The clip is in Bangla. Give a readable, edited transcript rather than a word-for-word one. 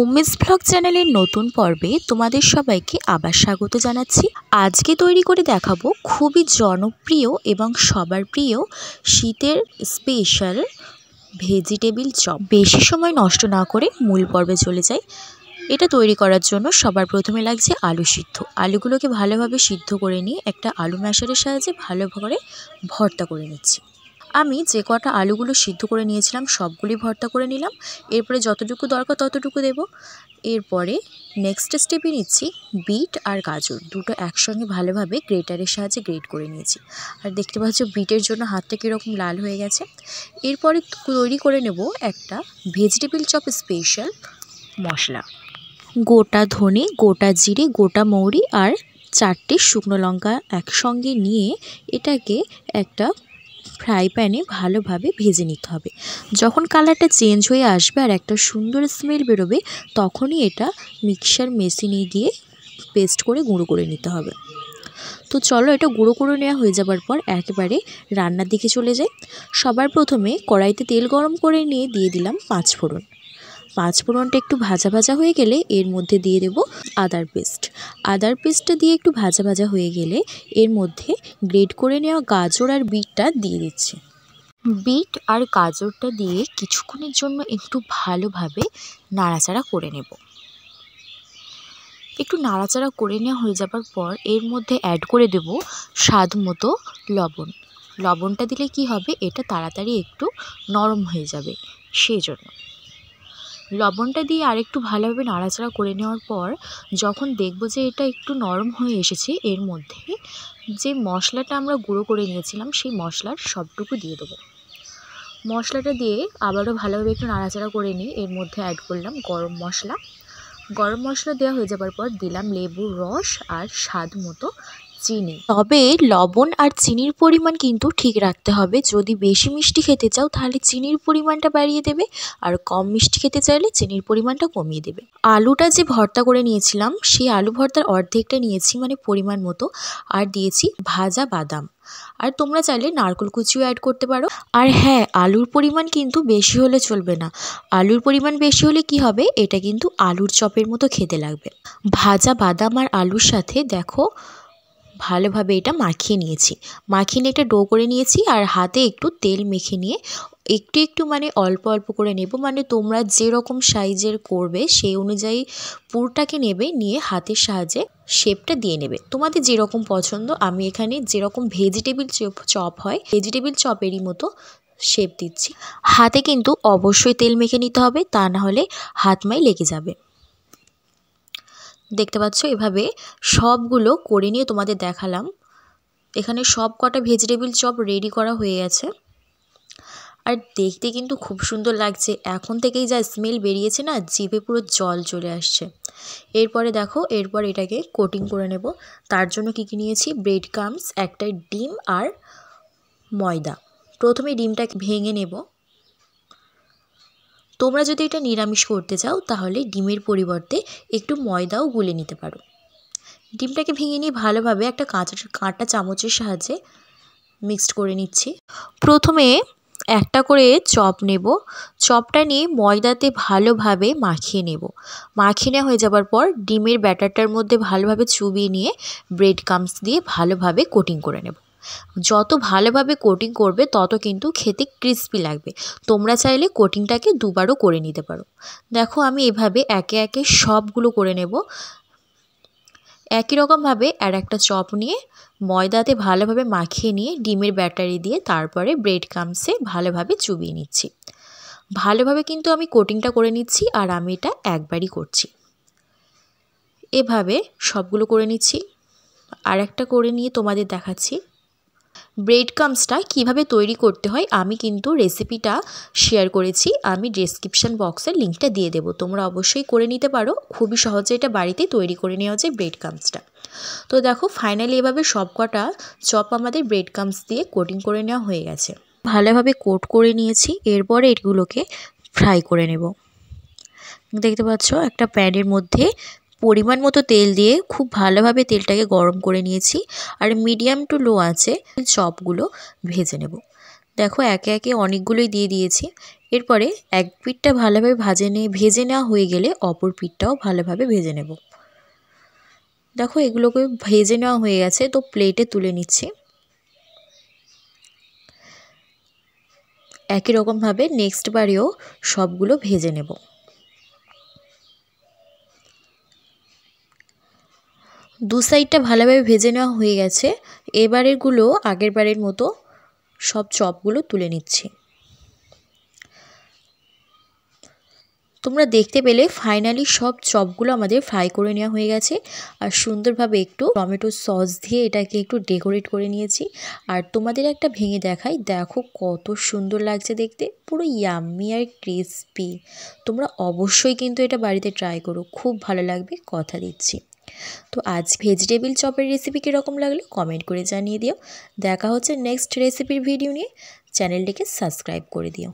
উমেশ ব্লগ চ্যানেলের নতুন পর্বে তোমাদের সবাইকে আবার স্বাগত জানাচ্ছি। আজকে তৈরি করে দেখাবো খুবই জনপ্রিয় এবং সবার প্রিয় শীতের স্পেশাল ভেজিটেবিল চপ। বেশি সময় নষ্ট না করে মূল পর্বে চলে যাই। এটা তৈরি করার জন্য সবার প্রথমে লাগছে আলু সিদ্ধ। আলুগুলোকে ভালোভাবে সিদ্ধ করে নিয়ে একটা আলু ম্যাশারের সাহায্যে ভালো করে ভর্তা করে নিচ্ছি। আমি যে কটা আলুগুলো সিদ্ধ করে নিয়েছিলাম সবগুলি ভর্তা করে নিলাম। এরপরে যতটুকু দরকার ততটুকু দেব। এরপরে নেক্সট স্টেপে নিচ্ছি বিট আর গাজর, দুটো একসঙ্গে ভালোভাবে গ্রেটারের সাহায্যে গ্রেট করে নিয়েছি। আর দেখতে পাচ্ছ বিটের জন্য হাতটা কীরকম লাল হয়ে গেছে। এরপরে তৈরি করে নেব একটা ভেজিটেবিল চপ স্পেশাল মশলা। গোটা ধনে, গোটা জিরে, গোটা মৌরি আর 4টে শুকনো লঙ্কা একসঙ্গে নিয়ে এটাকে একটা ফ্রাই প্যানে ভালোভাবে ভেজে নিতে হবে। যখন কালারটা চেঞ্জ হয়ে আসবে আর একটা সুন্দর স্মেল বেরোবে, তখনই এটা মিক্সার মেশিনে দিয়ে পেস্ট করে গুঁড়ো করে নিতে হবে। তো চলো, এটা গুঁড়ো করে নেওয়া হয়ে যাবার পর একেবারে রান্নার দিকে চলে যাই। সবার প্রথমে কড়াইতে তেল গরম করে নিয়ে দিয়ে দিলাম 5 ফোড়ন। 5 ফোড়নটা একটু ভাজা ভাজা হয়ে গেলে এর মধ্যে দিয়ে দেব আদার পেস্ট। আদার পেস্টটা দিয়ে একটু ভাজা ভাজা হয়ে গেলে এর মধ্যে গ্রেট করে নেওয়া গাজর আর বিটটা দিয়ে দিচ্ছি। বিট আর গাজরটা দিয়ে কিছুক্ষণের জন্য একটু ভালোভাবে নাড়াচাড়া করে নেব। একটু নাড়াচাড়া করে নেওয়া হয়ে যাবার পর এর মধ্যে অ্যাড করে দেব স্বাদ মতো লবণ। লবণটা দিলে কি হবে, এটা তাড়াতাড়ি একটু নরম হয়ে যাবে, সেই জন্য লবণটা দিয়ে আরেকটু ভালোভাবে নাড়াচাড়া করে নেওয়ার পর যখন দেখব যে এটা একটু নরম হয়ে এসেছে, এর মধ্যে যে মশলাটা আমরা গুঁড়ো করে নিয়েছিলাম সেই মশলার সবটুকু দিয়ে দেবো। মশলাটা দিয়ে আবারও ভালোভাবে একটু নাড়াচাড়া করে নিই। এর মধ্যে অ্যাড করলাম গরম মশলা। গরম মশলা দেওয়া হয়ে যাবার পর দিলাম লেবুর রস আর স্বাদ মতো চিনি। তবে লবণ আর চিনির পরিমাণ কিন্তু ঠিক রাখতে হবে। যদি বেশি মিষ্টি খেতে চাও তাহলে চিনির পরিমাণটা বাড়িয়ে দেবে, আর কম মিষ্টি খেতে চাইলে চিনির পরিমাণটা কমিয়ে দেবে। আলুটা যে ভর্তা করে নিয়েছিলাম সেই আলু ভর্তার অর্ধেকটা নিয়েছি, মানে পরিমাণ মতো, আর দিয়েছি ভাজা বাদাম। আর তোমরা চাইলে নারকেল কুচিও অ্যাড করতে পারো। আর হ্যাঁ, আলুর পরিমাণ কিন্তু বেশি হলে চলবে না। আলুর পরিমাণ বেশি হলে কি হবে, এটা কিন্তু আলুর চপের মতো খেতে লাগবে। ভাজা বাদাম আর আলুর সাথে দেখো ভালোভাবে এটা মাখিয়ে নিয়েছি। মাখিয়ে নিয়ে একটা ডো করে নিয়েছি, আর হাতে একটু তেল মেখে নিয়ে একটু একটু মানে অল্প অল্প করে নেব। মানে তোমরা যেরকম সাইজের করবে সেই অনুযায়ী পুরটাকে নেবে, নিয়ে হাতের সাহায্যে শেপটা দিয়ে নেবে তোমাদের যেরকম পছন্দ। আমি এখানে যেরকম ভেজিটেবিল চপ হয় ভেজিটেবিল চপেরই মতো শেপ দিচ্ছি। হাতে কিন্তু অবশ্যই তেল মেখে নিতে হবে, তা না হলে হাতমাই লেগে যাবে। দেখতে পাচ্ছ এভাবে সবগুলো করে নিয়ে তোমাদের দেখালাম। এখানে সব কটা ভেজিটেবিল চপ রেডি করা হয়ে গেছে, আর দেখতে কিন্তু খুব সুন্দর লাগছে। এখন থেকেই যা স্মেল বেরিয়েছে না, জিভে পুরো জল চলে আসছে। এরপরে দেখো, এরপর এটাকে কোটিং করে নেব। তার জন্য কী কী নিয়েছি, ব্রেড ক্রাম্বস, একটা ডিম আর ময়দা। প্রথমে ডিমটাকে ভেঙে নেব। তোমরা যদি এটা নিরামিষ করতে চাও তাহলে ডিমের পরিবর্তে একটু ময়দাও গুলে নিতে পারো। ডিমটাকে ভেঙে নিয়ে ভালোভাবে একটা কাঁটা চামচের সাহায্যে মিক্সড করে নিচ্ছি। প্রথমে একটা করে চপ নেব। চপটা নিয়ে ময়দাতে ভালোভাবে মাখিয়ে নেব। মাখিয়ে নেওয়া হয়ে যাবার পর ডিমের ব্যাটারটার মধ্যে ভালোভাবে চুবিয়ে নিয়ে ব্রেড ক্রাম্বস দিয়ে ভালোভাবে কোটিং করে নেব। যত ভালোভাবে কোটিং করবে তত কিন্তু খেতে ক্রিস্পি লাগবে। তোমরা চাইলে কোটিংটাকে দুবারও করে নিতে পারো। দেখো আমি এভাবে একে একে সবগুলো করে নেব। একই রকমভাবে আর একটা চপ নিয়ে ময়দাতে ভালোভাবে মাখিয়ে নিয়ে ডিমের ব্যাটারি দিয়ে তারপরে ব্রেড ক্রাম্বসে ভালোভাবে চুবিয়ে নিচ্ছি। ভালোভাবে কিন্তু আমি কোটিংটা করে নিচ্ছি, আর আমি এটা একবারই করছি। এভাবে সবগুলো করে নিচ্ছি। আর একটা করে নিয়ে তোমাদের দেখাচ্ছি। ব্রেড ক্রাম্বসটা কীভাবে তৈরি করতে হয় আমি কিন্তু রেসিপিটা শেয়ার করেছি, আমি ডেসক্রিপশান বক্সের লিঙ্কটা দিয়ে দেবো। তোমরা অবশ্যই করে নিতে পারো, খুবই সহজে এটা বাড়িতে তৈরি করে নেওয়া যায় ব্রেড ক্রাম্বসটা। তো দেখো ফাইনালি এভাবে সব কটা চপ আমাদের ব্রেড ক্রাম্বস দিয়ে কোটিং করে নেওয়া হয়ে গেছে। ভালোভাবে কোট করে নিয়েছি। এরপরে এগুলোকে ফ্রাই করে নেব। দেখতে পাচ্ছ একটা প্যানের মধ্যে পরিমাণ মতো তেল দিয়ে খুব ভালোভাবে তেলটাকে গরম করে নিয়েছি, আর মিডিয়াম টু লো আঁচে চপগুলো ভেজে নেব। দেখো একে একে অনেকগুলোই দিয়ে দিয়েছি। এরপরে এক পিঠটা ভালোভাবে ভেজে নেওয়া হয়ে গেলে অপর পিঠটাও ভালোভাবে ভেজে নেব। দেখো এগুলোকে ভেজে নেওয়া হয়ে গেছে, তো প্লেটে তুলে নিচ্ছি। একই রকমভাবে নেক্সট বারেও সবগুলো ভেজে নেব। দু সাইডটা ভালোভাবে ভেজে নেওয়া হয়ে গেছে। এবারেরগুলো আগের বারের মতো সব চপগুলো তুলে নিচ্ছি। তোমরা দেখতে পেলে ফাইনালি সব চপগুলো আমাদের ফ্রাই করে নেওয়া হয়ে গেছে। আর সুন্দরভাবে একটু টমেটো সস দিয়ে এটাকে একটু ডেকোরেট করে নিয়েছি। আর তোমাদের একটা ভেঙে দেখাই, দেখো কত সুন্দর লাগছে দেখতে, পুরো ইয়াম্মি আর ক্রিসপি। তোমরা অবশ্যই কিন্তু এটা বাড়িতে ট্রাই করো, খুব ভালো লাগবে, কথা দিচ্ছি। তো আজ ভেজিটেবিল চপের রেসিপি কীরকম লাগলো কমেন্ট করে জানিয়ে দিও। দেখা হচ্ছে নেক্সট রেসিপির ভিডিও নিয়ে। চ্যানেলটিকে সাবস্ক্রাইব করে দিও।